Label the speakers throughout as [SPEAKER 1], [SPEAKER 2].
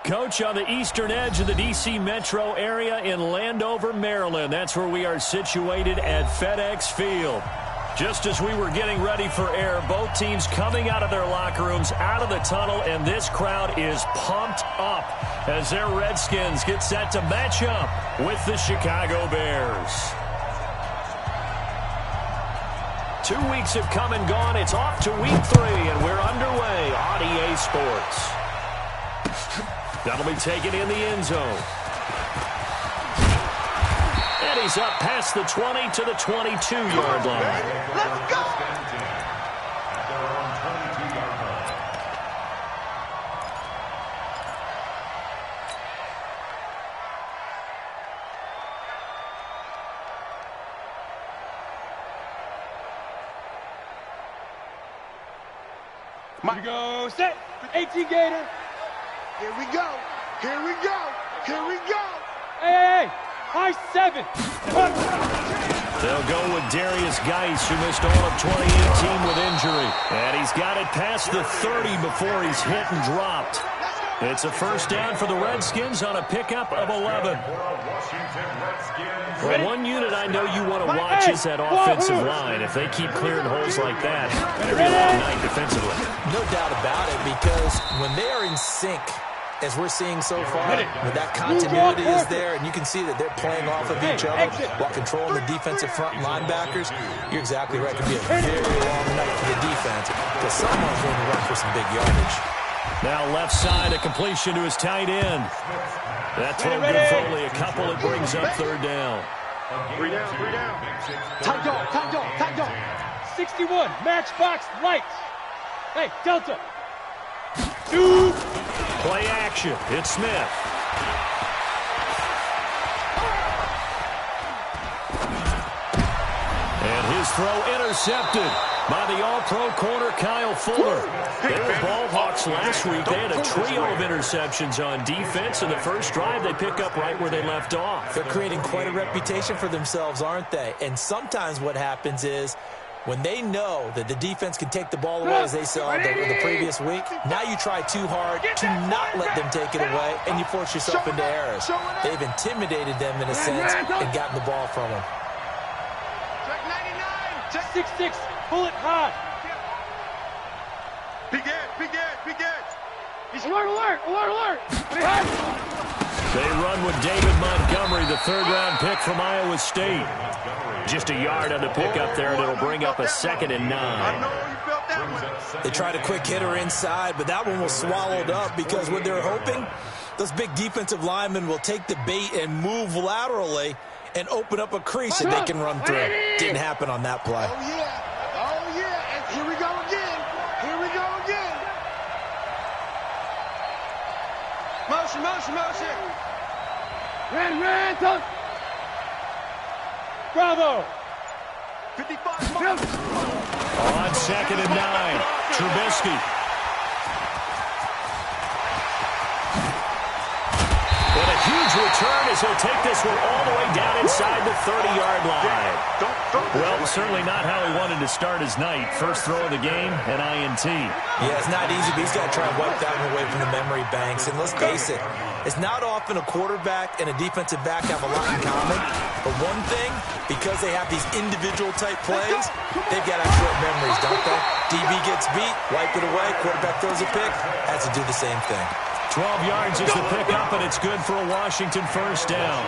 [SPEAKER 1] Coach, on the eastern edge of the D.C. metro area in Landover, Maryland. That's where we are situated at FedEx Field. Just as we were getting ready for air, both teams coming out of their locker rooms, out of the tunnel, and this crowd is pumped up as their Redskins get set to match up with the Chicago Bears. 2 weeks have come and gone. It's off to week 3, and we're underway on EA Sports. That'll be taken in the end zone. And he's up past the 20 to the 22-yard line.
[SPEAKER 2] Let's go!
[SPEAKER 3] Here we go, set, 18 Gator.
[SPEAKER 2] Here we go, here we go, here we go.
[SPEAKER 3] Hey, high 7.
[SPEAKER 1] They'll go with Darius Geis, who missed all of 2018 with injury. And he's got it past the 30 before he's hit and dropped. It's a first down for the Redskins on a pickup of 11. Well, one unit I know you want to watch is that offensive line. If they keep clearing holes like that, better be a long night defensively.
[SPEAKER 4] No doubt about it, because when they are in sync, as we're seeing so far, when that continuity is there, and you can see that they're playing off of each other while controlling the defensive front linebackers, you're exactly right. It could be a very long night for the defense, because someone's going to run for some big yardage.
[SPEAKER 1] Now left side, a completion to his tight end. That throw good for only a couple. It brings up third down.
[SPEAKER 2] 3 down, 3 down.
[SPEAKER 3] Tight dog, tight dog, tight dog. 61, matchbox, lights. Hey, Delta. 2.
[SPEAKER 1] Play action. It's Smith. And his throw intercepted by the all-pro corner Kyle Fuller. They were ball hawks last week. They had a trio of interceptions on defense. In the first drive, they pick up right where they left off.
[SPEAKER 4] They're creating quite a reputation for themselves, aren't they? And sometimes what happens is, when they know that the defense can take the ball away, as they saw the previous week, now you try too hard to not let them take it away, and you force yourself into errors. They've intimidated them in a sense and gotten the ball from them.
[SPEAKER 2] Check 99. Check
[SPEAKER 3] 6-6, bullet hot.
[SPEAKER 2] Big Ed, big Ed, big Ed.
[SPEAKER 3] Alert, alert, alert, alert.
[SPEAKER 1] They run with David Montgomery, the third-round pick from Iowa State. Just a yard on the pickup there, and it'll bring up a 2nd and 9.
[SPEAKER 2] I know you felt that one.
[SPEAKER 4] They tried a quick hitter inside, but that one was swallowed up because what they're hoping, those big defensive linemen will take the bait and move laterally and open up a crease that they can run through. Didn't happen on that play.
[SPEAKER 2] Oh, yeah. Oh, yeah. And here we go again. Here we go again. Motion, motion, motion.
[SPEAKER 3] Ran, touch. Bravo.
[SPEAKER 2] 55.
[SPEAKER 1] On 2nd and 9, Trubisky. And a huge return as he'll take this one all the way down inside the 30-yard line. Well, certainly not how he wanted to start his night. First throw of the game, an INT.
[SPEAKER 4] Yeah, it's not easy, but he's got to try and wipe that one away from the memory banks. And let's face it, it's not often a quarterback and a defensive back have a lot in common. But one thing, because they have these individual type plays, they've got excellent memories, don't they? DB gets beat, wipe it away, quarterback throws a pick, has to do the same thing.
[SPEAKER 1] 12 yards is the pickup, and it's good for a Washington first down.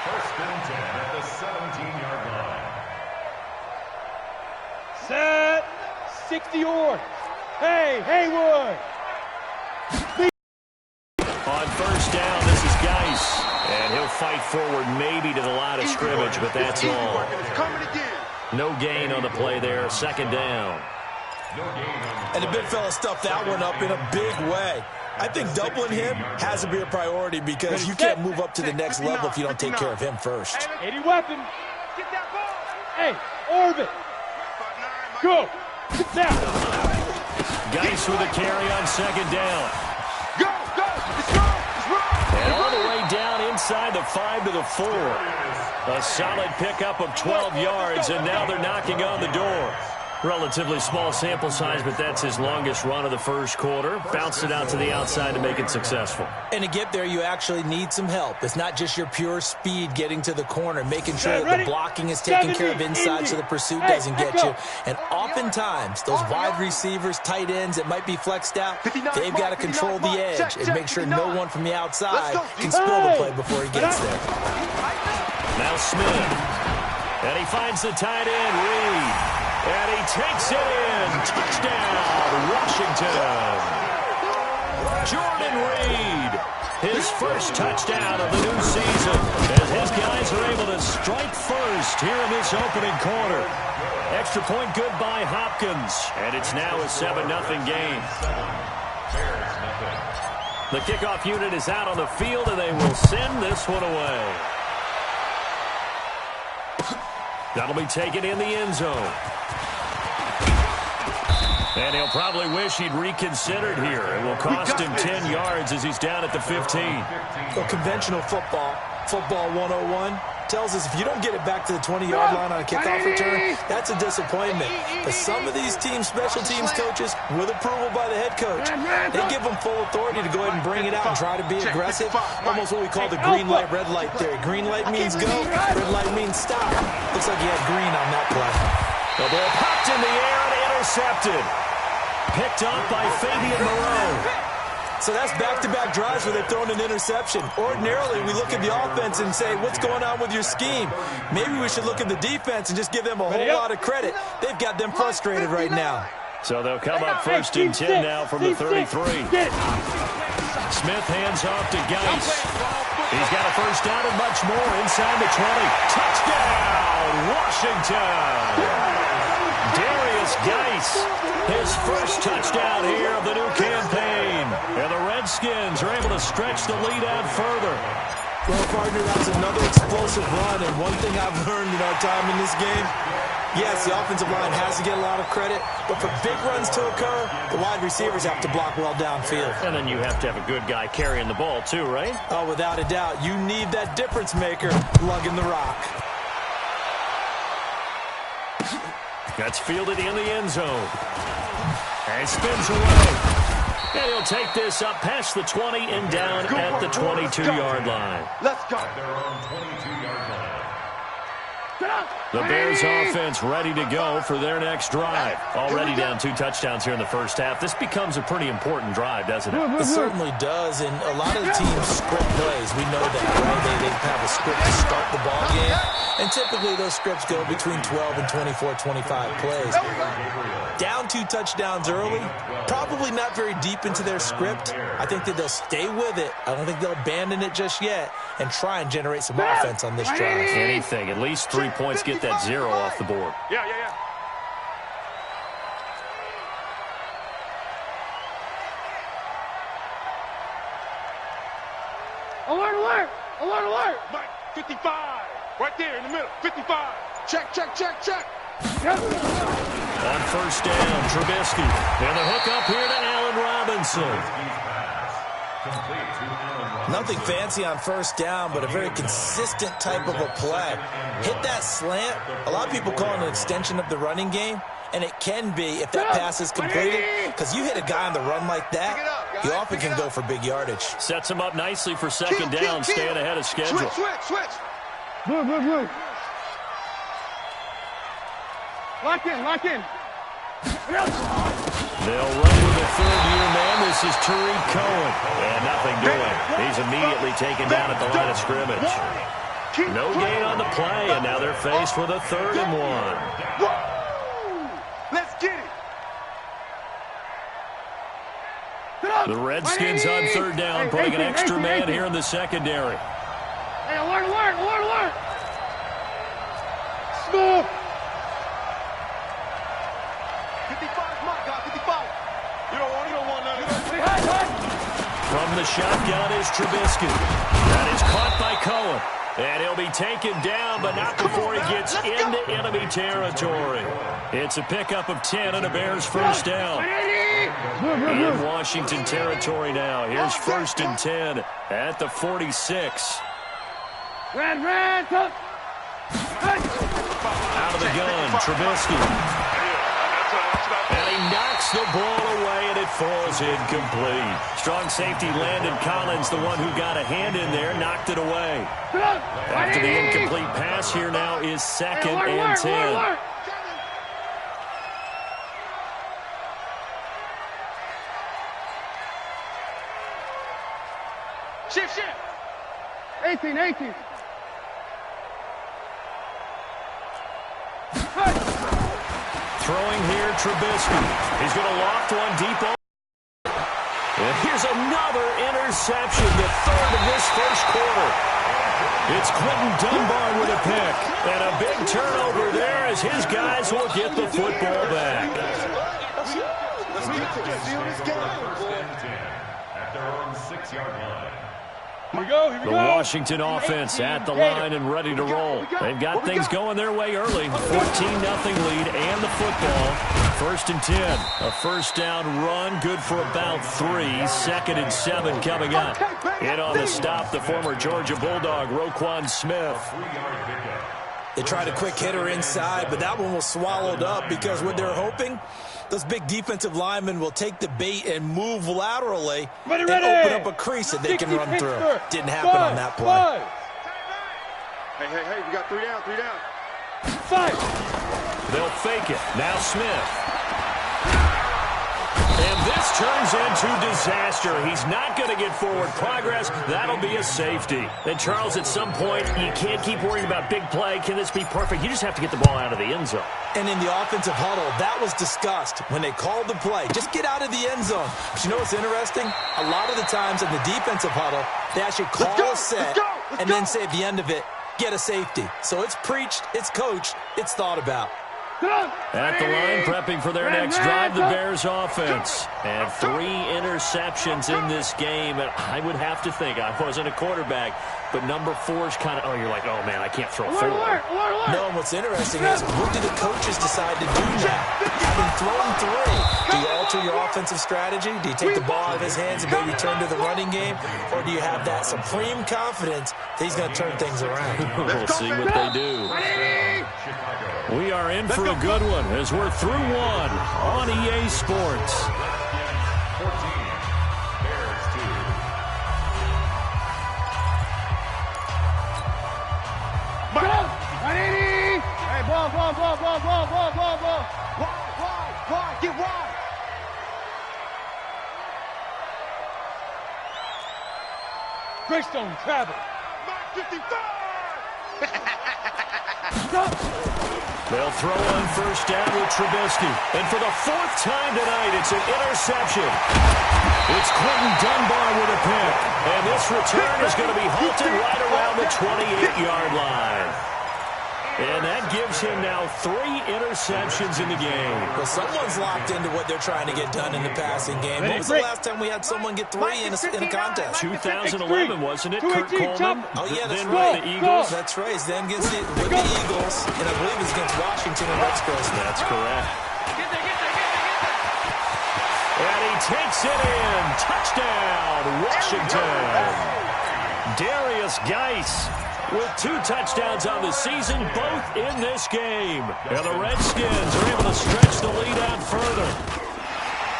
[SPEAKER 5] First and 10 at the 17-yard line.
[SPEAKER 3] Set. 60 yards. Hey, Haywood.
[SPEAKER 1] On first down, this is Geis. And he'll fight forward maybe to the line of scrimmage, but that's all. No gain on the play there. 2nd down.
[SPEAKER 4] And the big fella stuffed that one up in a big way. I think doubling him has to be a priority because you can't move up to the next level if you don't take care of him first.
[SPEAKER 3] 80 weapon. Get that ball. Hey, orbit. Go. Sit down.
[SPEAKER 1] Geis with a carry on 2nd down.
[SPEAKER 2] Go, go. It's wrong. It's wrong.
[SPEAKER 1] And all the way down inside the 5 to the 4. A solid pickup of 12 yards, and now they're knocking on the door. Relatively small sample size, but that's his longest run of the first quarter. Bounced it out to the outside to make it successful.
[SPEAKER 4] And to get there, you actually need some help. It's not just your pure speed getting to the corner, making sure that the blocking is taken care of inside so the pursuit doesn't get you. And oftentimes, those wide receivers, tight ends that might be flexed out, they've got to control the edge and make sure no one from the outside can spill the play before he gets there.
[SPEAKER 1] Now Smith. And he finds the tight end, Reed. And he takes it in. Touchdown, Washington. Jordan Reed, his first touchdown of the new season, as his guys are able to strike first here in this opening quarter. Extra point good by Hopkins, and it's now a 7-0 game. The kickoff unit is out on the field, and they will send this one away. That'll be taken in the end zone. And he'll probably wish he'd reconsidered here. It will cost him 10 yards as he's down at the 15.
[SPEAKER 4] Well, conventional football 101, tells us if you don't get it back to the 20-yard line on a kickoff return, that's a disappointment. But some of these teams, special teams coaches, with approval by the head coach, they give them full authority to go ahead and bring it out and try to be aggressive. Almost what we call the green light, red light theory. Green light means go, red light means stop. Looks like he had green on that play.
[SPEAKER 1] The ball popped in the air and intercepted. Picked up by Fabian Moreau.
[SPEAKER 4] So that's back-to-back drives where they've thrown an interception. Ordinarily, we look at the offense and say, what's going on with your scheme? Maybe we should look at the defense and just give them a whole lot of credit. They've got them frustrated right now.
[SPEAKER 1] So they'll come up first and 10 now from the 33. Smith hands off to Geis. He's got a first down and much more inside the 20. Touchdown, Washington! Darius Geis, his first touchdown here of the new campaign. And the Redskins are able to stretch the lead out further.
[SPEAKER 4] Well, partner, that's another explosive run. And one thing I've learned in our time in this game, yes, the offensive line has to get a lot of credit, but for big runs to occur, the wide receivers have to block well downfield.
[SPEAKER 1] And then you have to have a good guy carrying the ball too, right?
[SPEAKER 4] Oh, without a doubt. You need that difference maker lugging the rock.
[SPEAKER 1] That's fielded in the end zone. And spins away. And he'll take this up past the 20 and down at the 22-yard line.
[SPEAKER 2] Let's go.
[SPEAKER 5] At their own 22-yard line.
[SPEAKER 1] The Bears offense ready to go for their next drive. Already down 2 touchdowns here in the first half. This becomes a pretty important drive, doesn't it?
[SPEAKER 4] It certainly does, and a lot of the teams script plays. We know that, right? They have a script to start the ball game, and typically those scripts go between 12 and 24, 25 plays. Down 2 touchdowns early, probably not very deep into their script. I think that they'll stay with it. I don't think they'll abandon it just yet and try and generate some offense on this drive.
[SPEAKER 1] Anything, at least 3 points, get that 0 off the board.
[SPEAKER 2] Yeah. Alert! Mike, 55. Right there in the middle, 55. Check.
[SPEAKER 1] On first down, Trubisky. And the hook up here to Allen Robinson.
[SPEAKER 4] Nothing fancy on first down, but a very consistent type of a play. Hit that slant. A lot of people call it an extension of the running game, and it can be if that pass is completed, because you hit a guy on the run like that, he often can go for big yardage.
[SPEAKER 1] Sets him up nicely for second down, staying ahead of schedule.
[SPEAKER 2] Switch. Move. Lock in.
[SPEAKER 1] They'll run with a third-year man. This is Tariq Cohen. And nothing doing. He's immediately taken down at the line of scrimmage. No gain on the play, and now they're faced with a 3rd and 1.
[SPEAKER 2] Let's get it.
[SPEAKER 1] The Redskins on third down, putting an extra man here in the secondary.
[SPEAKER 2] Hey, alert. Smooth. 55, my God, 55. You don't want none.
[SPEAKER 1] From the shotgun is Trubisky. That is caught by Cohen. And he'll be taken down, but not before he gets into enemy territory. It's a pickup of 10 and a Bears first down. In Washington territory now. Here's 1st and 10 at the 46.
[SPEAKER 2] Red, tough.
[SPEAKER 1] Out of the gun, Trubisky. And he knocks the ball away, and it falls incomplete. Strong safety Landon Collins, the one who got a hand in there, knocked it away. After the incomplete pass, here now is 2nd and 10.
[SPEAKER 2] Shift. 18.
[SPEAKER 1] Throwing here, Trubisky. He's going to loft one deep. And here's another interception, the 3rd of this first quarter. It's Quinton Dunbar with a pick. And a big turnover there as his guys will get the football back.
[SPEAKER 5] At their own 6-yard line.
[SPEAKER 3] Here we go.
[SPEAKER 1] The Washington offense at the line and ready to roll. They've got things going their way early. 14-0 lead and the football. 1st and 10. A first down run, good for about 3. 2nd and 7 coming up. In on the stop, the former Georgia Bulldog, Roquan Smith.
[SPEAKER 4] They tried a quick hitter inside, but that one was swallowed up because what they're hoping, those big defensive linemen will take the bait and move laterally and open up a crease that they can run through. Didn't happen on that play.
[SPEAKER 2] Hey, we got 3 down.
[SPEAKER 3] 5.
[SPEAKER 1] They'll fake it. Now Smith. And this turns into disaster. He's not going to get forward progress. That'll be a safety. And Charles, at some point, you can't keep worrying about big play. Can this be perfect? You just have to get the ball out of the end zone.
[SPEAKER 4] And in the offensive huddle, that was discussed when they called the play. Just get out of the end zone. But you know what's interesting? A lot of the times in the defensive huddle, they actually call a set and then say at the end of it, get a safety. So it's preached, it's coached, it's thought about.
[SPEAKER 1] At the line, prepping for their next drive, the Bears offense. And 3 interceptions in this game. And I would have to think, I wasn't a quarterback, but number 4 is kind of, you're like, oh, man, I can't throw 4.
[SPEAKER 4] No, and what's interesting is, what do the coaches decide to do now? Having thrown 3, do you alter your offensive strategy? Do you take the ball out of his hands and maybe turn to the running game? Or do you have that supreme confidence that he's going to turn things around?
[SPEAKER 1] We'll see what they do. We are in for a good one as we're through 1 on EA Sports.
[SPEAKER 5] 14, Bears 2.
[SPEAKER 2] Hey, ball. Wide, get wide.
[SPEAKER 3] Greystone travel.
[SPEAKER 2] 55.
[SPEAKER 1] They'll throw on first down with Trubisky. And for the 4th time tonight, it's an interception. It's Quinton Dunbar with a pick. And this return is going to be halted right around the 28-yard line. And that gives him now 3 interceptions in the game.
[SPEAKER 4] Well, someone's locked into what they're trying to get done in the passing game. When was the last time we had someone get 3 in a contest?
[SPEAKER 1] 2011, wasn't it? Kurt Coleman?
[SPEAKER 4] Oh, yeah, that's
[SPEAKER 1] then
[SPEAKER 4] right.
[SPEAKER 1] With the Eagles.
[SPEAKER 4] That's right. He's then against with the Eagles, and I believe it's against Washington and Rex Grossman.
[SPEAKER 1] That's correct. And he takes it in. Touchdown, Washington. Darius Geis with 2 touchdowns on the season, both in this game. And the Redskins are able to stretch the lead out further.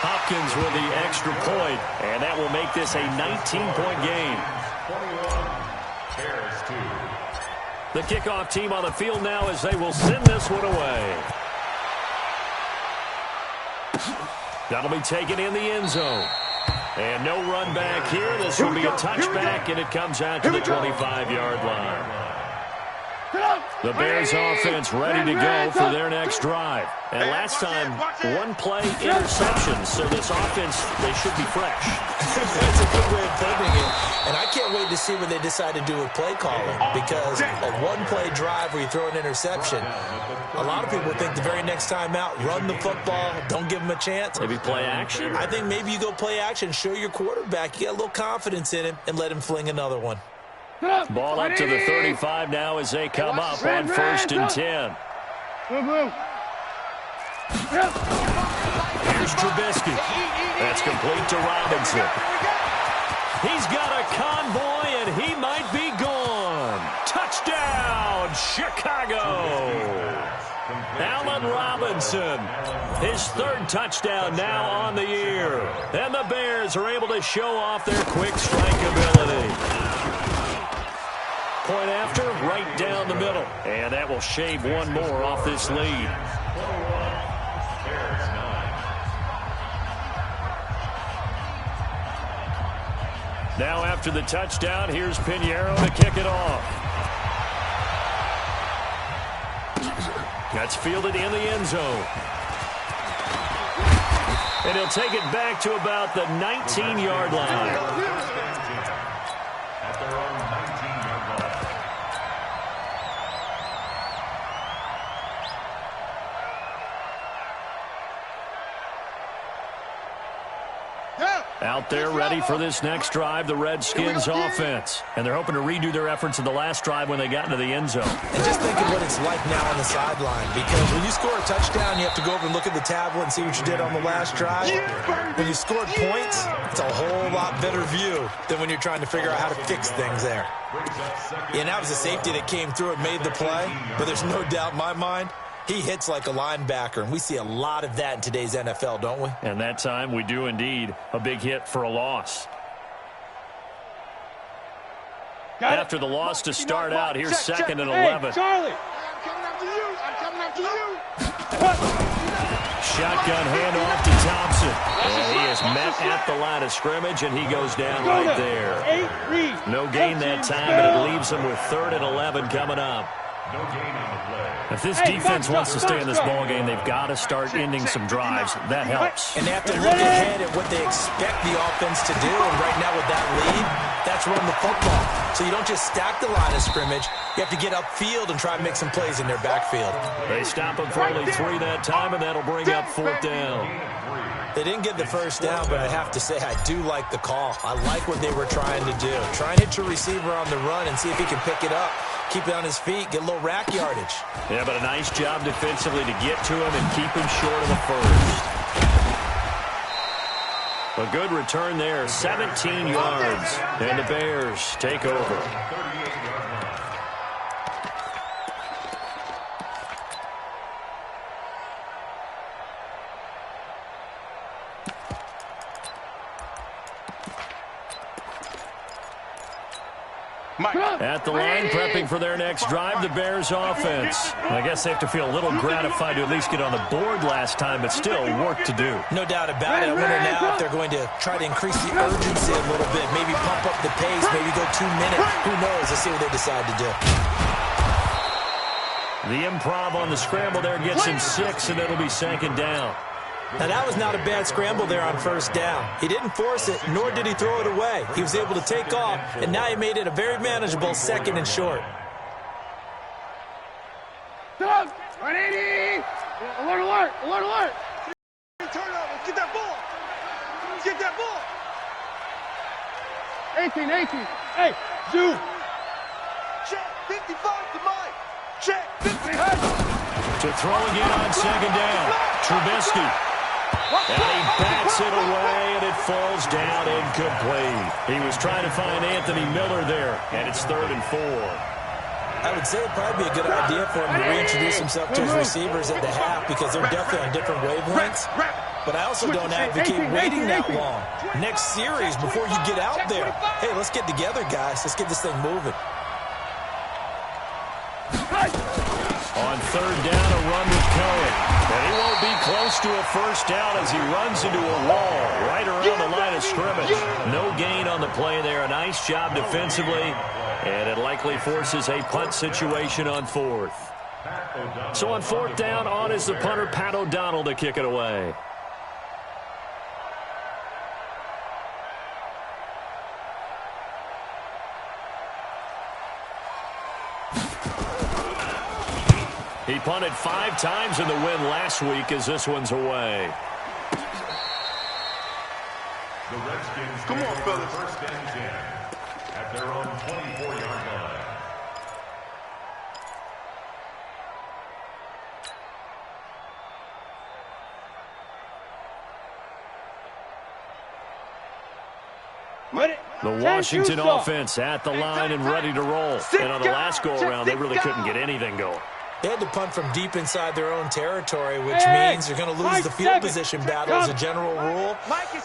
[SPEAKER 1] Hopkins with the extra point, and that will make this a 19-point game.
[SPEAKER 5] 21, Bears 2.
[SPEAKER 1] The kickoff team on the field now as they will send this one away. That'll be taken in the end zone. And no run back here. This will be a touchback, and it comes out to the 25-yard line. The Bears offense ready to go for their next drive. And last time, 1-play interception. So this offense, they should be fresh.
[SPEAKER 4] That's a good way of putting it. And I can't wait to see what they decide to do with play calling. Because a 1-play drive where you throw an interception, a lot of people think the very next time out, run the football, don't give them a chance.
[SPEAKER 1] Maybe play action?
[SPEAKER 4] I think maybe you go play action, show your quarterback, you get a little confidence in him, and let him fling another one.
[SPEAKER 1] Ball up to the 35 now as they come up on 1st and 10. Here's Trubisky. That's complete to Robinson. He's got a convoy, and he might be gone. Touchdown, Chicago. Allen Robinson, his third touchdown now on the year. And the Bears are able to show off their quick strike ability. Point after, right down the middle. And that will shave one more off this lead. Now after the touchdown, here's Pinheiro to kick it off. That's fielded in the end zone. And he'll take it back to about the 19-yard line. Out there ready for this next drive, the Redskins offense. And they're hoping to redo their efforts in the last drive when they got into the end zone.
[SPEAKER 4] And just think of what it's like now on the sideline. Because when you score a touchdown, you have to go over and look at the tablet and see what you did on the last drive. When you scored points, it's a whole lot better view than when you're trying to figure out how to fix things there. And that was a safety that came through and made the play. But there's no doubt in my mind, he hits like a linebacker, and we see a lot of that in today's NFL, don't we?
[SPEAKER 1] And that time, we do indeed. A big hit for a loss. After the loss to start out, here's second and 11.
[SPEAKER 3] Hey, Charlie!
[SPEAKER 2] I'm coming after you. I'm coming after you.
[SPEAKER 1] Shotgun handoff to Thompson. And he is met at the line of scrimmage, and he goes down right there. No gain that time, and it leaves him with 3rd and 11 coming up.
[SPEAKER 5] No gain on the play.
[SPEAKER 1] If this defense wants to stay in this ballgame, they've got to start ending some drives. That helps.
[SPEAKER 4] And they have to look ahead at what they expect the offense to do. And right now with that lead, that's run the football. So you don't just stack the line of scrimmage. You have to get upfield and try and make some plays in their backfield.
[SPEAKER 1] They stop him for only 3 that time, and that'll bring up 4th down.
[SPEAKER 4] They didn't get the first down, but I have to say I do like the call. I like what they were trying to do. Try and hit your receiver on the run and see if he can pick it up. Keep it on his feet, get a little rack yardage.
[SPEAKER 1] Yeah, but a nice job defensively to get to him and keep him short of the first. A good return there, 17 yards. And the Bears take over. At the line, prepping for their next drive, the Bears offense. I guess they have to feel a little gratified to at least get on the board last time, but still work to do.
[SPEAKER 4] No doubt about it. I wonder now if they're going to try to increase the urgency a little bit, maybe pump up the pace, maybe go 2 minutes. Who knows? Let's see what they decide to do.
[SPEAKER 1] The improv on the scramble there gets him 6, and it'll be 2nd down.
[SPEAKER 4] Now, that was not a bad scramble there on 1st down. He didn't force it, nor did he throw it away. He was able to take off, and now he made it a very manageable 2nd and short.
[SPEAKER 2] Doug, 180. Alert, alert, alert, alert. Turnover. Get that ball. Get that ball. 18.
[SPEAKER 3] Hey, Zoo.
[SPEAKER 2] Check. 55 to Mike. Check. 50.
[SPEAKER 1] To throw again on 2nd down. Trubisky. And he bats it away, and it falls down incomplete. He was trying to find Anthony Miller there, and it's 3rd and 4.
[SPEAKER 4] I would say it'd probably be a good idea for him to reintroduce himself to his receivers at the half because they're definitely on different wavelengths. But I also don't advocate waiting that long. Next series, before you get out there, hey, let's get together, guys. Let's get this thing moving.
[SPEAKER 1] On 3rd down, a run with Cohen. And he won't be close to a 1st down as he runs into a wall right around the line of scrimmage. No gain on the play there. A nice job defensively. And it likely forces a punt situation on 4th. So on 4th down, on is the punter, Pat O'Donnell, to kick it away. He punted 5 times in the win last week as this one's away.
[SPEAKER 5] The Redskins
[SPEAKER 2] Come on, fellas.
[SPEAKER 5] 1st and 10 at their own 24-yard line.
[SPEAKER 1] The Washington offense at the line and ready to roll. And on the last go-around, they really couldn't get anything going.
[SPEAKER 4] They had to punt from deep inside their own territory, which means they're going to lose the field position battle as a general rule.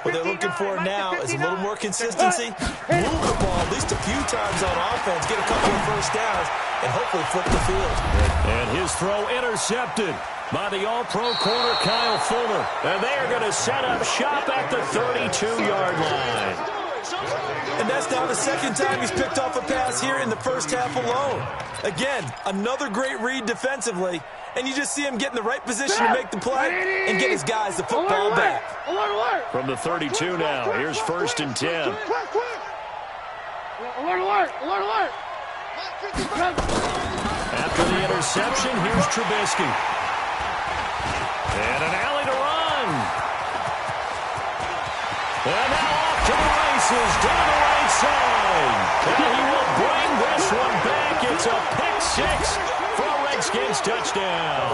[SPEAKER 4] What they're looking for now is a little more consistency, move the ball at least a few times on offense, get a couple of first downs, and hopefully flip the field.
[SPEAKER 1] And his throw intercepted by the All-Pro corner, Kyle Fuller. And they are going to set up shop at the 32-yard line.
[SPEAKER 4] And that's now the second time he's picked off a pass here in the first half alone. Again, another great read defensively, and you just see him get in the right position to make the play and get his guys the football back.
[SPEAKER 1] From the 32 now, here's 1st and 10.
[SPEAKER 2] Alert.
[SPEAKER 1] After the interception, here's Trubisky. And an alley to run. And now off to the races, down the right side. And he will bring this one back. It's a pick six for a Redskins touchdown.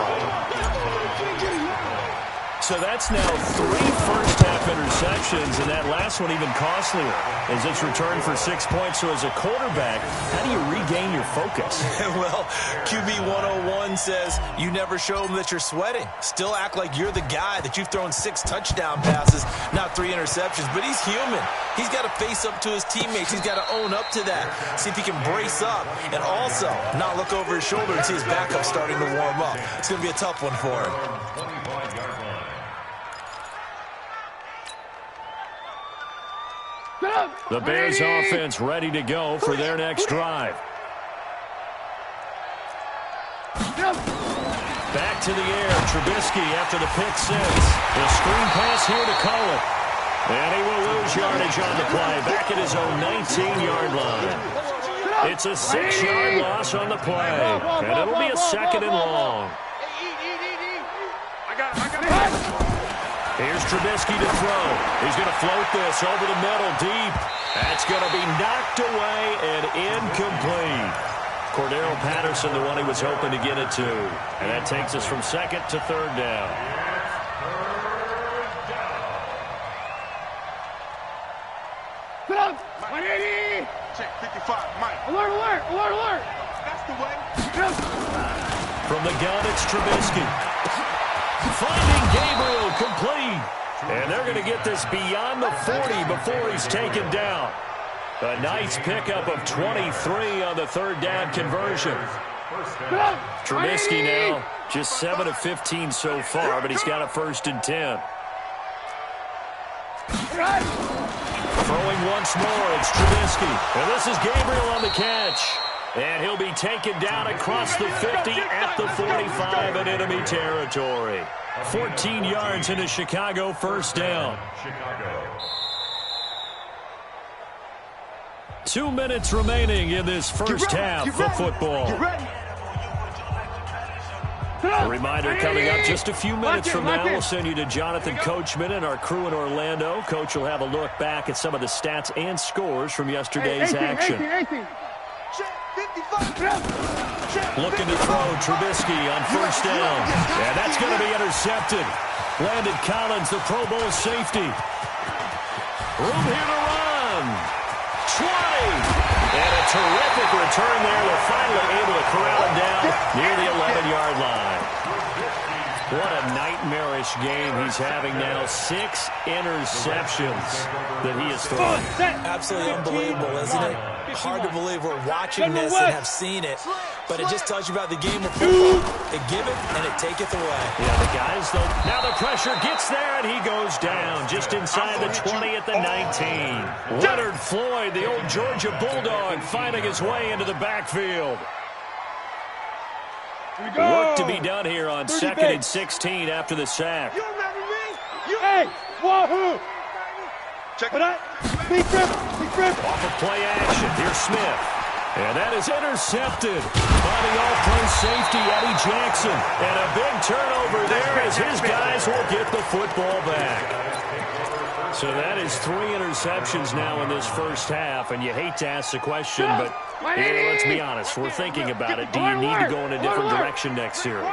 [SPEAKER 1] So that's now 3 first-half interceptions, and that last one even costlier as it's returned for 6 points. So as a quarterback, how do you regain your focus?
[SPEAKER 4] Well, QB 101 says you never show them that you're sweating. Still act like you're the guy, that you've thrown 6 touchdown passes, not 3 interceptions. But he's human. He's got to face up to his teammates. He's got to own up to that, see if he can brace up, and also not look over his shoulder and see his backup starting to warm up. It's going to be a tough one for him.
[SPEAKER 1] The Bears offense ready to go for their next drive. Back to the air, Trubisky after the pick six. The screen pass here to Cullen. And he will lose yardage on the play, back at his own 19-yard line. It's a 6-yard loss on the play, and it'll be a 2nd and long. Here's Trubisky to throw. He's going to float this over the middle deep. That's going to be knocked away and incomplete. Cordero Patterson, the one he was hoping to get it to. And that takes us from 2nd to 3rd down.
[SPEAKER 2] Check 55, Mike. Alert. That's the way.
[SPEAKER 1] From the gun, it's Trubisky. Finding Gabriel complete. And they're going to get this beyond the 40 before he's taken down. A nice pickup of 23 on the 3rd down conversion. Trubisky now just 7 of 15 so far, but he's got a 1st and 10. Throwing once more, it's Trubisky. And this is Gabriel on the catch. And he'll be taken down across the 50 at the 45 in enemy territory. 14 yards into Chicago, 1st down. 2 minutes remaining in this first half of football. A reminder coming up just a few minutes from now. We'll send you to Jonathan Coachman and our crew in Orlando. Coach will have a look back at some of the stats and scores from yesterday's action.
[SPEAKER 2] 18.
[SPEAKER 1] Looking to throw Trubisky on 1st down. And that's going to be intercepted. Landon Collins, the Pro Bowl safety. Room here to run. 20. And a terrific return there. They're finally able to corral him down near the 11-yard line. What a nightmarish game he's having now. 6 interceptions that he has thrown.
[SPEAKER 4] Absolutely unbelievable, isn't it? Hard to believe we're watching this and have seen it, but it just tells you about the game of football. They give it and it taketh away.
[SPEAKER 1] Yeah, the guys, though, now the pressure gets there and he goes down just inside the 20 at the 19. Leonard Floyd, the old Georgia Bulldog, finding his way into the backfield. Work to be done here on 2nd and 16 after the sack.
[SPEAKER 2] You remember me?
[SPEAKER 3] Hey, wahoo!
[SPEAKER 2] Check it out.
[SPEAKER 3] Big grip.
[SPEAKER 1] Off of play action, here's Smith. And that is intercepted by the all-pro safety, Eddie Jackson. And a big turnover there as his guys will get the football back. So that is 3 interceptions now in this first half, and you hate to ask the question, but here, let's be honest, we're thinking about it. Do you need to go in a different direction next series?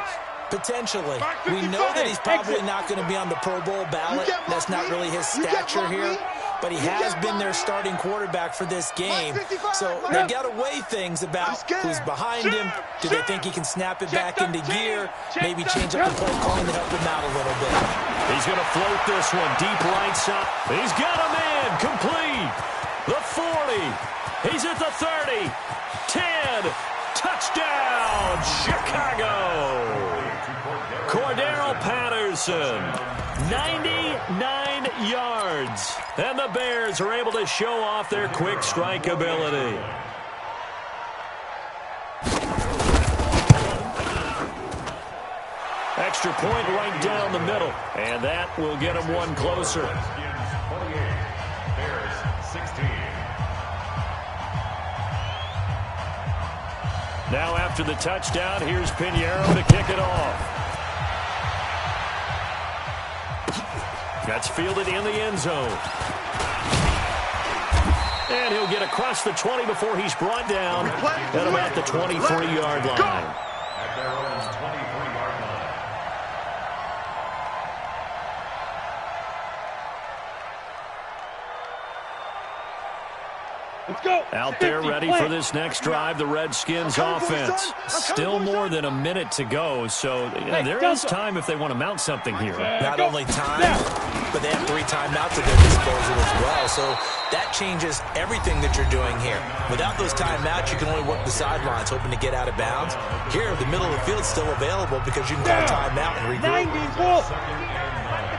[SPEAKER 4] Potentially. We know that he's probably not going to be on the Pro Bowl ballot. That's not really his stature here. but he has been their starting quarterback for this game. So they got to weigh things about who's behind him. Do they think he can snap it back into gear? Maybe change up the play calling to help him out a little bit.
[SPEAKER 1] He's going to float this one deep right side. He's got a man complete. The 40. He's at the 30. 10. Touchdown, Chicago. Cordero Patterson, 99 yards. And the Bears are able to show off their quick strike ability. Extra point right down the middle. And that will get them one closer.
[SPEAKER 5] Bears 16.
[SPEAKER 1] Now after the touchdown, here's Pinheiro to kick it off. That's fielded in the end zone. And he'll get across the 20 before he's brought down at about the 23-yard line.
[SPEAKER 5] At their own 23-yard line.
[SPEAKER 3] Let's go.
[SPEAKER 1] Out there ready for this next drive, the Redskins offense. Still more than a minute to go, so there is time if they want to mount something here.
[SPEAKER 4] Not only time, but they have 3 timeouts at their disposal as well. So that changes everything that you're doing here. Without those timeouts, you can only work the sidelines, hoping to get out of bounds. Here, the middle of the field is still available because you can call timeout and regroup.
[SPEAKER 3] 90s, Wolf.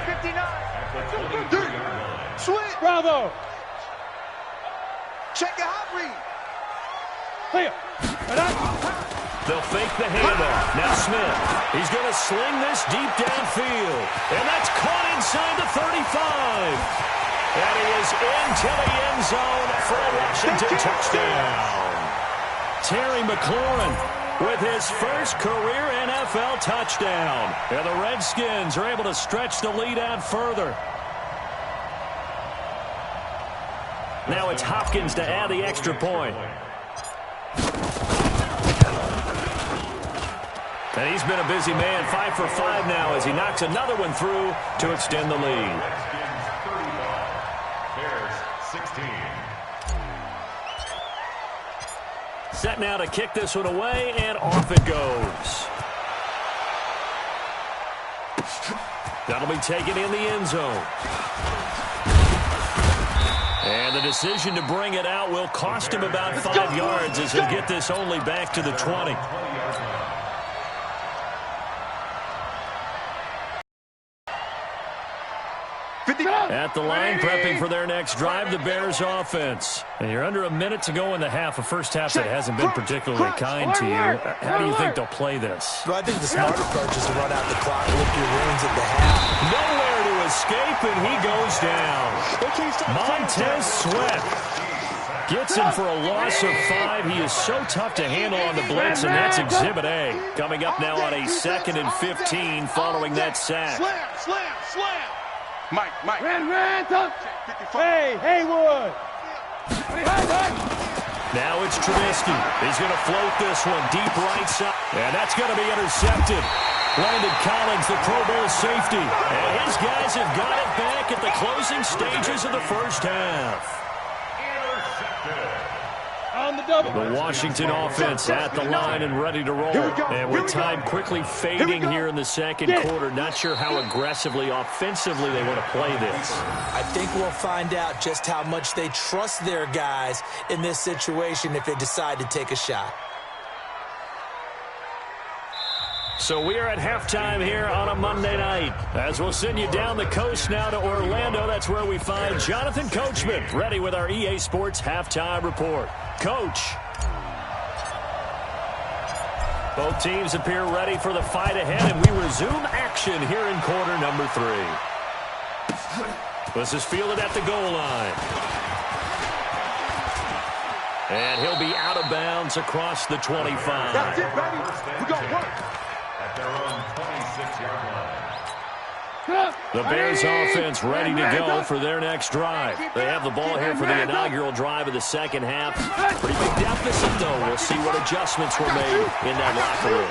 [SPEAKER 2] 59. Switch.
[SPEAKER 3] Bravo.
[SPEAKER 2] Check the hot read.
[SPEAKER 3] Clear.
[SPEAKER 1] They'll fake the handoff. Now Smith. He's going to sling this deep downfield. And that's caught inside the 35. And he is into the end zone for a Washington touchdown. Terry McLaurin with his first career NFL touchdown. And the Redskins are able to stretch the lead out further. Now it's Hopkins to add the extra point. And he's been a busy man, 5 for 5 now as he knocks another one through to extend the lead.
[SPEAKER 5] Bears 16.
[SPEAKER 1] Set now to kick this one away, and off it goes. That'll be taken in the end zone. And the decision to bring it out will cost him about 5 yards as he'll get this only back to the 20. At the line, prepping for their next drive, the Bears offense. And you're under a minute to go in the half, a first half that hasn't been particularly kind to you. How do you think they'll play this?
[SPEAKER 4] Well, I think the smart approach is to run out the clock, lift your wounds at the half.
[SPEAKER 1] Nowhere to escape, and he goes down. Montez Sweat gets him for a loss of 5. He is so tough to handle on the blitz, and that's Exhibit A. Coming up now on a 2nd and 15 following that sack.
[SPEAKER 2] Slam. Mike. Ran,
[SPEAKER 3] Hey, Haywood.
[SPEAKER 1] Now it's Trubisky. He's going to float this one deep right side. And that's going to be intercepted. Landon Collins, the Pro Bowl safety. And his guys have got it back at the closing stages of the first half.
[SPEAKER 3] On the double.
[SPEAKER 1] The Washington offense at the line and ready to roll. And with time quickly fading here in the second quarter, not sure how aggressively, offensively they want to play this.
[SPEAKER 4] I think we'll find out just how much they trust their guys in this situation if they decide to take a shot.
[SPEAKER 1] So we are at halftime here on a Monday night. As we'll send you down the coast now to Orlando, that's where we find Jonathan Coachman, ready with our EA Sports Halftime Report. Coach. Both teams appear ready for the fight ahead, and we resume action here in quarter number 3. This is fielded at the goal line. And he'll be out of bounds across the 25.
[SPEAKER 2] That's it, baby. We got work.
[SPEAKER 5] At their own 26-yard line.
[SPEAKER 1] The Bears offense ready to go for their next drive. They have the ball here for the inaugural drive of the second half. Pretty big deficit, though. We'll see what adjustments were made in that locker room.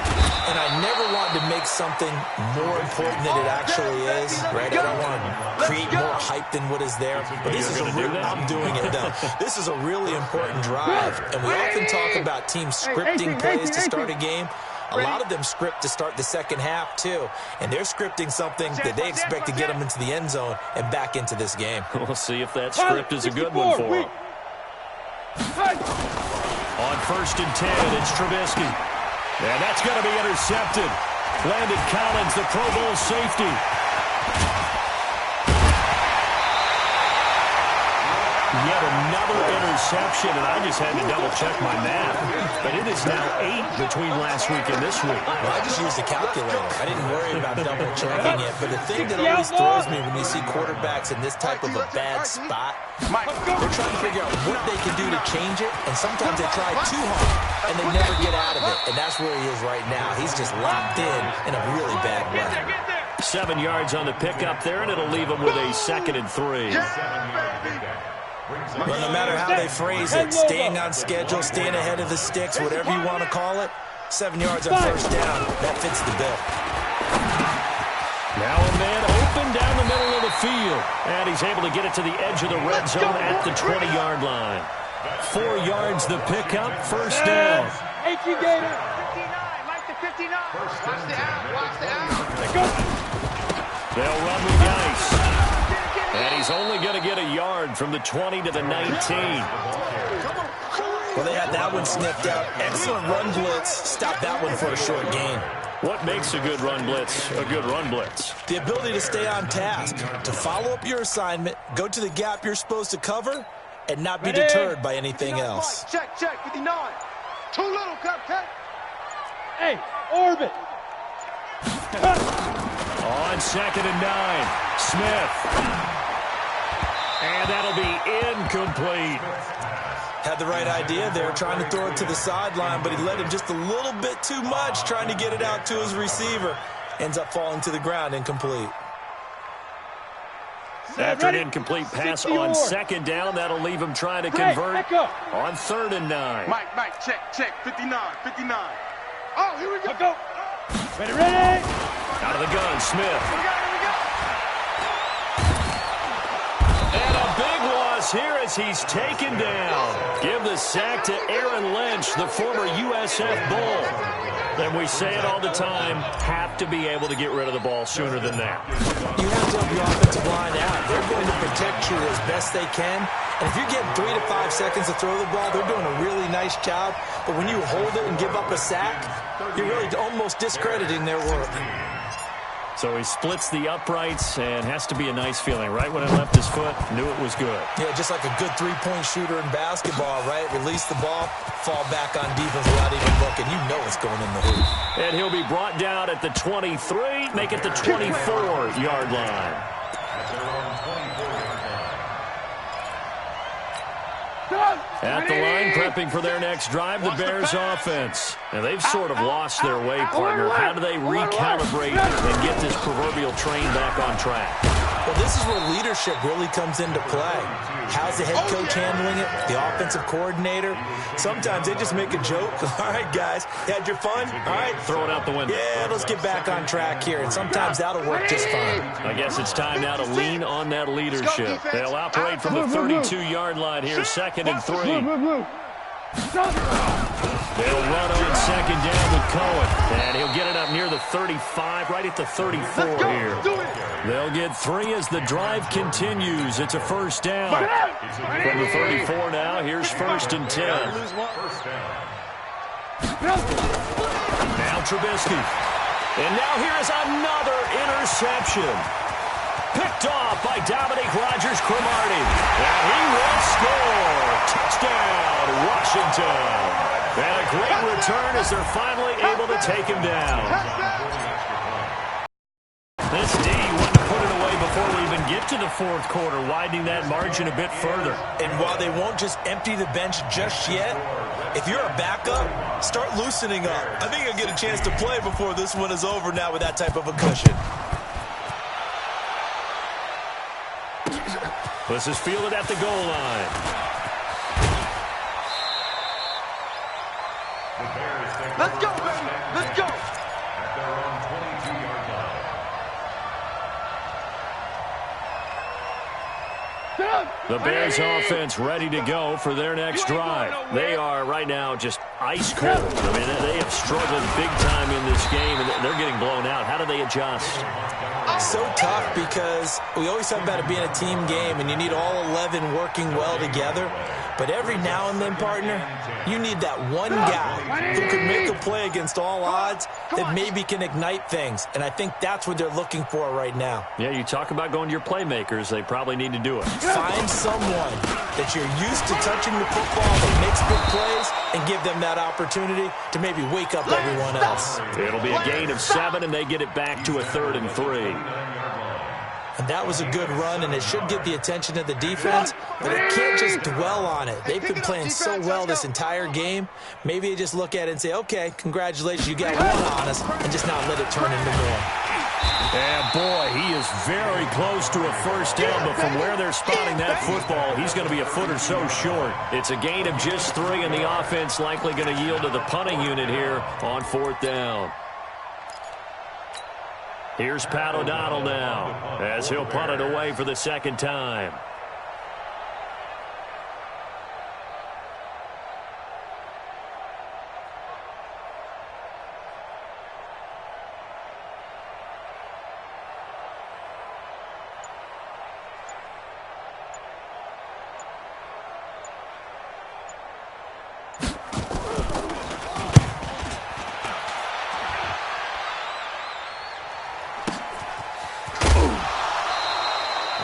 [SPEAKER 4] And I never want wanting to make something more important than it actually is, right? I don't want to create more hype than what is there. But this is I'm doing it, though. This is a really important drive. And we often talk about teams scripting plays to start a game. A lot of them script to start the second half, too. And they're scripting something that they expect to get them into the end zone and back into this game.
[SPEAKER 1] We'll see if that script is a good one for them. On 1st and 10, it's Trubisky. And that's going to be intercepted. Landon Collins, the Pro Bowl safety. Yet another interception, and I just had to double-check my math. But it is now 8 between last week and this week.
[SPEAKER 4] Well, I just used a calculator. I didn't worry about double-checking it. But the thing that always throws me when you see quarterbacks in this type of a bad spot, they're trying to figure out what they can do to change it, and sometimes they try too hard, and they never get out of it. And that's where he is right now. He's just locked in a really bad way.
[SPEAKER 1] 7 yards on the pickup there, and it'll leave him with a 2nd and 3.
[SPEAKER 4] Well, no matter how they phrase it, staying on schedule, staying ahead of the sticks, whatever you want to call it, 7 yards on 1st down, that fits the bill.
[SPEAKER 1] Now a man open down the middle of the field, and he's able to get it to the edge of the red zone at the 20-yard line. 4 yards the pickup, 1st down.
[SPEAKER 3] H.E. Gator.
[SPEAKER 2] 59, Mike to 59. Watch the out.
[SPEAKER 1] They'll run with the ice. And he's only going to get a yard from the 20 to the 19.
[SPEAKER 4] Well, they had that one sniffed out. Excellent run blitz. Stop that one for a short gain.
[SPEAKER 1] What makes a good run blitz a good run blitz?
[SPEAKER 4] The ability to stay on task, to follow up your assignment, go to the gap you're supposed to cover, and not be deterred by anything else.
[SPEAKER 2] Check, 59. Too little, cut.
[SPEAKER 3] Hey, orbit.
[SPEAKER 1] On 2nd and 9, Smith. And that'll be incomplete.
[SPEAKER 4] Had the right idea there, trying to throw it to the sideline, but he let him just a little bit too much, trying to get it out to his receiver. Ends up falling to the ground, incomplete.
[SPEAKER 1] After an incomplete pass on 2nd down, that'll leave him trying to convert on 3rd and 9.
[SPEAKER 2] Mike, check, 59. Oh, here we go.
[SPEAKER 3] Ready.
[SPEAKER 1] Out of the gun, Smith.
[SPEAKER 2] Here we go.
[SPEAKER 1] And a big loss here as he's taken down. Give the sack to Aaron Lynch, the former USF Bull. And we say it all the time, have to be able to get rid of the ball sooner than that.
[SPEAKER 4] You have to help your offensive line out. They're going to protect you as best they can. And if you're getting 3 to 5 seconds to throw the ball, they're doing a really nice job. But when you hold it and give up a sack, you're really almost discrediting their work.
[SPEAKER 1] So he splits the uprights and has to be a nice feeling. Right when it left his foot, knew it was good.
[SPEAKER 4] Yeah, just like a good three-point shooter in basketball, right? Release the ball, fall back on defense without even looking. You know it's going in the hoop.
[SPEAKER 1] And he'll be brought down at the 23, make it the 24-yard line. At the line, prepping for their next drive, the Bears offense. And they've sort of lost their way, partner. How do they recalibrate and get this proverbial train back on track?
[SPEAKER 4] Well, this is where leadership really comes into play. How's the head coach handling it? The offensive coordinator? Sometimes they just make a joke. All right, guys, you had your fun? All right.
[SPEAKER 1] Throw it out the window.
[SPEAKER 4] Yeah, let's get back on track here. And sometimes that'll work just fine.
[SPEAKER 1] I guess it's time now to lean on that leadership. They'll operate from the 32-yard line here, 2nd and 3. They'll run on 2nd down with Cohen. And he'll get it up near the 35, right at the 34 here. They'll get 3 as the drive continues. It's a 1st down. From the 34 now, here's 1st and 10. Now Trubisky. And now here is another interception. Picked off by Dominique Rodgers-Cromartie. And he will score. Touchdown, Washington. And a great return as they're finally able to take him down. This D wanted to put it away before we even get to the 4th quarter, widening that margin a bit further.
[SPEAKER 4] And while they won't just empty the bench just yet, if you're a backup, start loosening up. I think you'll get a chance to play before this one is over now with that type of a cushion.
[SPEAKER 1] This is fielded at the goal line.
[SPEAKER 2] Let's go, baby. Let's go.
[SPEAKER 1] The Bears offense ready to go for their next drive. They are right now just ice cold. I mean, they have struggled big time in this game, and they're getting blown out. How do they adjust?
[SPEAKER 4] So tough because we always talk about it being a team game, and you need all 11 working well together. But every now and then, partner, you need that one guy who can make a play against all odds that maybe can ignite things. And I think that's what they're looking for right now.
[SPEAKER 1] Yeah, you talk about going to your playmakers. They probably need to do it.
[SPEAKER 4] Find someone that you're used to touching the football that makes big plays and give them that opportunity to maybe wake up everyone else.
[SPEAKER 1] It'll be a gain of 7, and they get it back to a 3rd and 3.
[SPEAKER 4] And that was a good run, and it should get the attention of the defense, but it can't just dwell on it. They've been playing so well this entire game. Maybe they just look at it and say, okay, congratulations, you got one on us, and just not let it turn into more.
[SPEAKER 1] And, boy, he is very close to a first down, but from where they're spotting that football, he's going to be a foot or so short. It's a gain of just 3, and the offense likely going to yield to the punting unit here on 4th down. Here's Pat O'Donnell now as he'll punt it away for the 2nd time.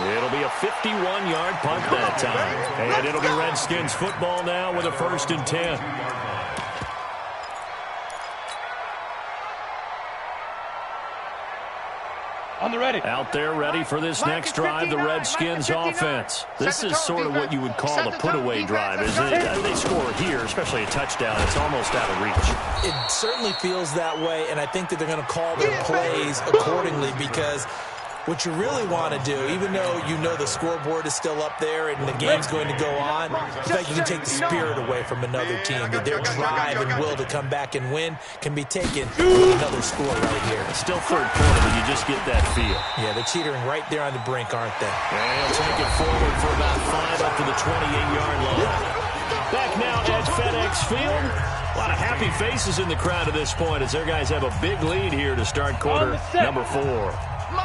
[SPEAKER 1] It'll be a 51-yard punt that time. And it'll be Redskins football now with a 1st and 10.
[SPEAKER 3] On the ready.
[SPEAKER 1] Out there ready for this next drive, the Redskins offense. This is sort of what you would call a put-away drive. They score here, especially a touchdown. It's almost out of reach.
[SPEAKER 4] It certainly feels that way, and I think that they're going to call their plays accordingly because what you really want to do, even though you know the scoreboard is still up there and the game's going to go on, in fact, you can take the spirit away from another team. That their drive and will to come back and win can be taken with another score right here.
[SPEAKER 1] It's still 3rd quarter, but you just get that feel.
[SPEAKER 4] Yeah, they're teetering right there on the brink, aren't they?
[SPEAKER 1] And he'll take it forward for about 5 up to the 28-yard line. Back now at FedEx Field. A lot of happy faces in the crowd at this point as their guys have a big lead here to start quarter number 4.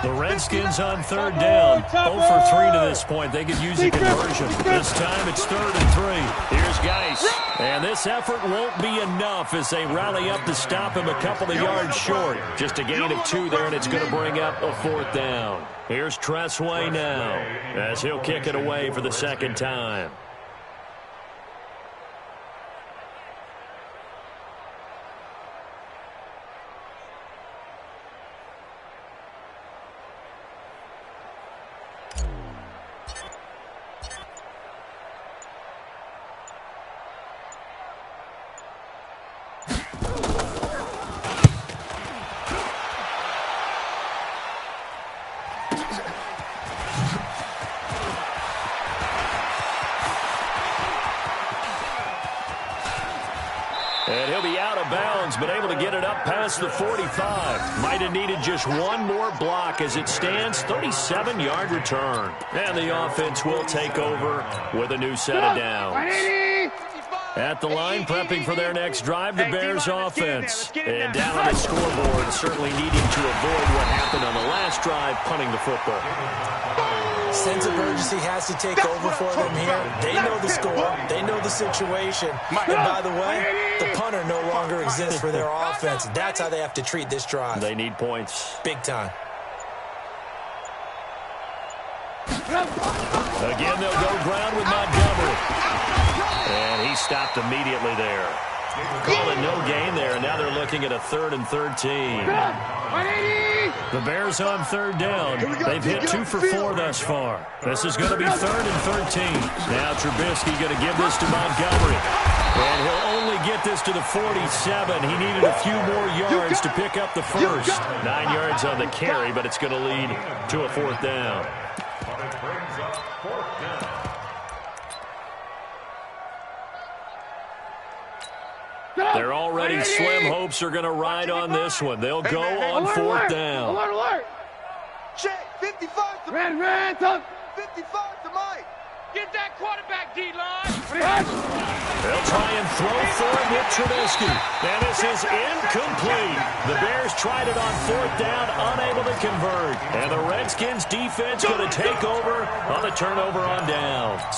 [SPEAKER 1] The Redskins on 3rd down. 0 for 3 to this point. They could use a conversion. This time it's 3rd and 3. Here's Geis. And this effort won't be enough as they rally up to stop him a couple of yards short. Just a gain of 2 there, and it's going to bring up a 4th down. Here's Tressway now as he'll kick it away for the 2nd time. And he'll be out of bounds, but able to get it up past the 45. Might have needed just one more block as it stands. 37-yard return. And the offense will take over with a new set of downs. At the line, prepping for their next drive, the Bears offense. And down on the scoreboard, certainly needing to avoid what happened on the last drive, punting the football.
[SPEAKER 4] Sense of urgency has to take over for them here. They know the score. They know the situation. And by the way, the punter no longer exists for their offense. That's how they have to treat this drive.
[SPEAKER 1] They need points.
[SPEAKER 4] Big time.
[SPEAKER 1] Again, they'll go ground with Montgomery. And he stopped immediately there. Calling no gain there, and now they're looking at a 3rd and 13. The Bears on 3rd down. They've hit 2 for 4 thus far. This is going to be 3rd and 13. Now Trubisky going to give this to Montgomery. And he'll only get this to the 47. He needed a few more yards to pick up the first. 9 yards on the carry, but it's going to lead to a 4th down. They're already slim hopes are going to ride on this one. They'll go on 4th down.
[SPEAKER 2] Alert. Check. 55 to 55 to Mike.
[SPEAKER 3] Get that quarterback, D-line.
[SPEAKER 1] They'll try and throw for it with Trubisky. And this is incomplete. The Bears tried it on 4th down, unable to convert. And the Redskins defense going to take over on the turnover on downs.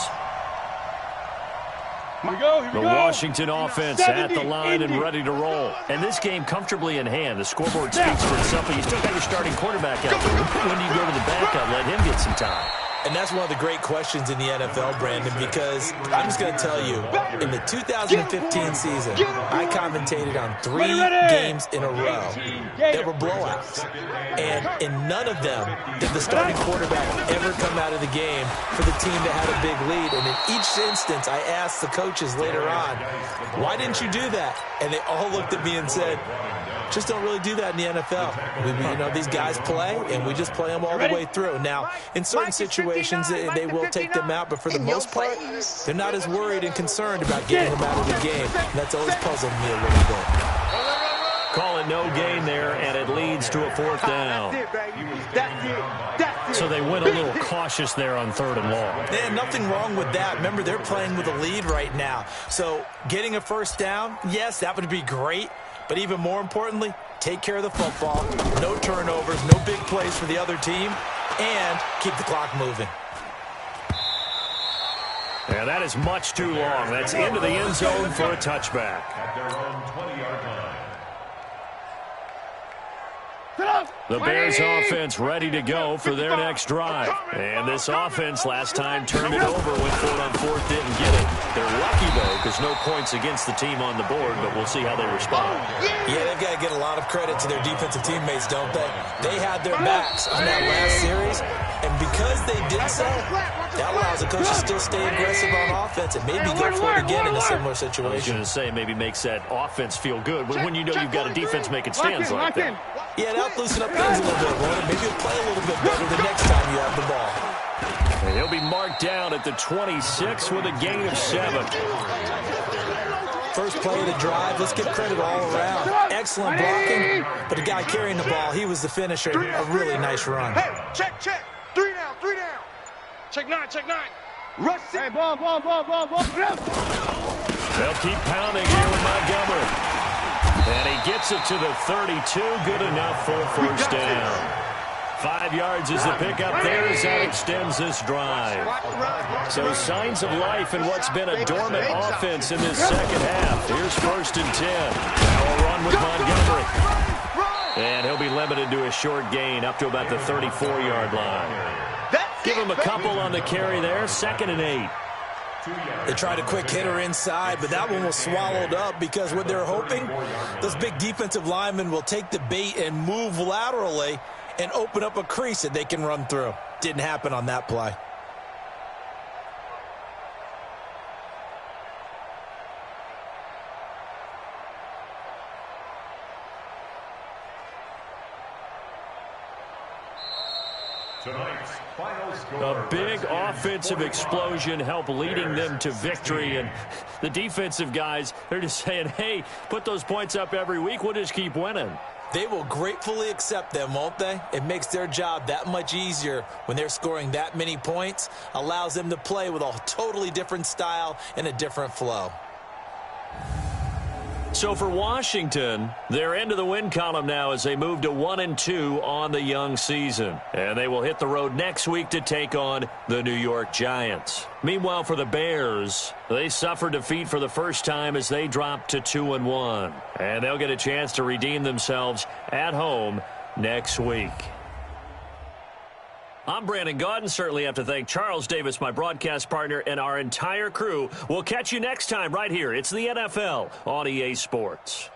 [SPEAKER 3] Here we go,
[SPEAKER 1] The Washington offense at the line and ready to roll. And this game comfortably in hand. The scoreboard speaks for itself, but you still got your starting quarterback out there. When do you go to the backup, let him get some time?
[SPEAKER 4] And that's one of the great questions in the NFL, Brandon, because I'm just going to tell you, in the 2015 season, I commentated on 3 games in a row that were blowouts. And in none of them did the starting quarterback ever come out of the game for the team that had a big lead. And in each instance, I asked the coaches later on, why didn't you do that? And they all looked at me and said, just don't really do that in the NFL. These guys play, and we just play them all the way through. Now, in certain situations, they will take them out, but for the most part, they're not as worried and concerned about getting them out of the game. And that's always puzzled me a little bit.
[SPEAKER 1] Call it no gain there, and it leads to a 4th down. So they went a little cautious there on 3rd and long.
[SPEAKER 4] And nothing wrong with that. Remember, they're playing with a lead right now. So getting a 1st down, yes, that would be great. But even more importantly, take care of the football, no turnovers, no big plays for the other team, and keep the clock moving.
[SPEAKER 1] Yeah, that is much too long. That's into the end zone for a touchback.
[SPEAKER 5] At their own 20-yard line.
[SPEAKER 1] The Bears offense ready to go for their next drive. And this offense last time turned it over, went for it on 4th, didn't get it. They're lucky, though, because no points against the team on the board, but we'll see how they respond.
[SPEAKER 4] Yeah, they've got to get a lot of credit to their defensive teammates, don't they? They had their backs on that last series, and because they did so, that allows the coach to still stay aggressive on offense and maybe go for it again in a similar
[SPEAKER 1] I was
[SPEAKER 4] situation.
[SPEAKER 1] going to say maybe makes that offense feel good when you know you've got a defense making stands like that.
[SPEAKER 4] Yeah, that'll loosen up things a little bit, won't it? Maybe you'll play a little bit better the next time you have the ball.
[SPEAKER 1] And he'll be marked down at the 26 with a gain of 7.
[SPEAKER 4] First play of the drive, let's give credit all around. Excellent blocking, but the guy carrying the ball, he was the finisher. A really nice run.
[SPEAKER 2] Hey, check. 3 down. Check 9. Rush it. Hey, ball.
[SPEAKER 1] They'll keep pounding here with Montgomery. And he gets it to the 32. Good enough for a 1st down. 5 yards is the pickup there as that extends this drive. So signs of life in what's been a dormant offense in this second half. Here's 1st and 10. Now a run with Montgomery. And he'll be limited to a short gain up to about the 34-yard line. Give him a couple on the carry there. 2nd and 8.
[SPEAKER 4] They tried a quick hitter inside, but that one was swallowed up because what they're hoping, those big defensive linemen will take the bait and move laterally and open up a crease that they can run through. Didn't happen on that play.
[SPEAKER 5] Tonight's final score.
[SPEAKER 1] A big offensive explosion helped leading them to victory. And the defensive guys, they're just saying, hey, put those points up every week. We'll just keep winning.
[SPEAKER 4] They will gratefully accept them, won't they? It makes their job that much easier when they're scoring that many points. Allows them to play with a totally different style and a different flow.
[SPEAKER 1] So for Washington, they're into the win column now as they move to 1-2 on the young season. And they will hit the road next week to take on the New York Giants. Meanwhile, for the Bears, they suffered defeat for the first time as they dropped to 2-1. And they'll get a chance to redeem themselves at home next week. I'm Brandon Gaudin. Certainly have to thank Charles Davis, my broadcast partner, and our entire crew. We'll catch you next time right here. It's the NFL on EA Sports.